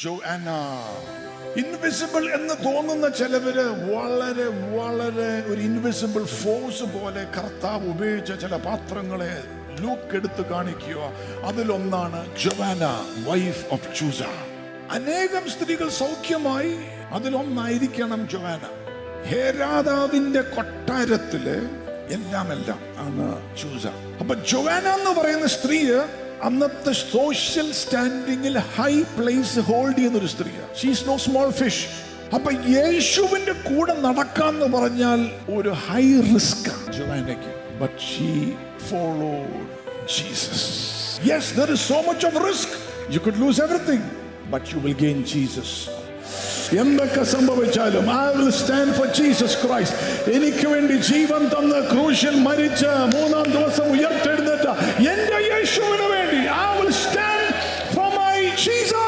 ജോഅന്ന. Invisible എന്ന് തോന്നുന്ന ചിലവര് വളരെ വളരെ ഒരു ഇൻവിസിബിൾ ഫോഴ്സ് പോലെ കർത്താവ് ഉപയോഗിച്ച ചില പാത്രങ്ങളെ ലൂക്ക് എടുത്ത് കാണിക്കുക. അതിലൊന്നാണ് ജോഅന്ന, വൈഫ് ഓഫ് ചൂസ. അനേകം സ്ത്രീകൾ സൗഖ്യമായി, അതിലൊന്നായിരിക്കണം ജോഅന്ന. ഹേരോദാവിന്റെ കൊട്ടാരത്തില് എല്ലാം ആണ് ചൂസ. അപ്പൊ ജോഅന്ന എന്ന് പറയുന്ന സ്ത്രീ അന്നത്തെ സോഷ്യൽ സ്റ്റാൻഡിങ്ങിൽ ഹൈ പ്ലേസ് ഹോൾഡ് ചെയ്യുന്ന ഒരു സ്ത്രീയാണ്. She is no small fish. അപ്പൊ യേശുവിന്റെ കൂടെ നടക്കാന്ന് പറഞ്ഞാൽ ഒരു ഹൈ റിസ്ക് ജോഅന്നയ്ക്ക്. But she followed Jesus. Yes, there is so much of risk. You could lose everything, but you will gain Jesus. എന്തൊക്കെ സംഭവിച്ചാലും I will stand for Jesus Christ. എനിക്ക് വേണ്ടി ജീവൻ തന്ന് ക്രൂശിൽ മരിച്ച് മൂന്നാം ദിവസം ഉയർത്തെഴുന്നേറ്റ എന്റെ യേശുവിന് വേണ്ടി I will stand for my Jesus.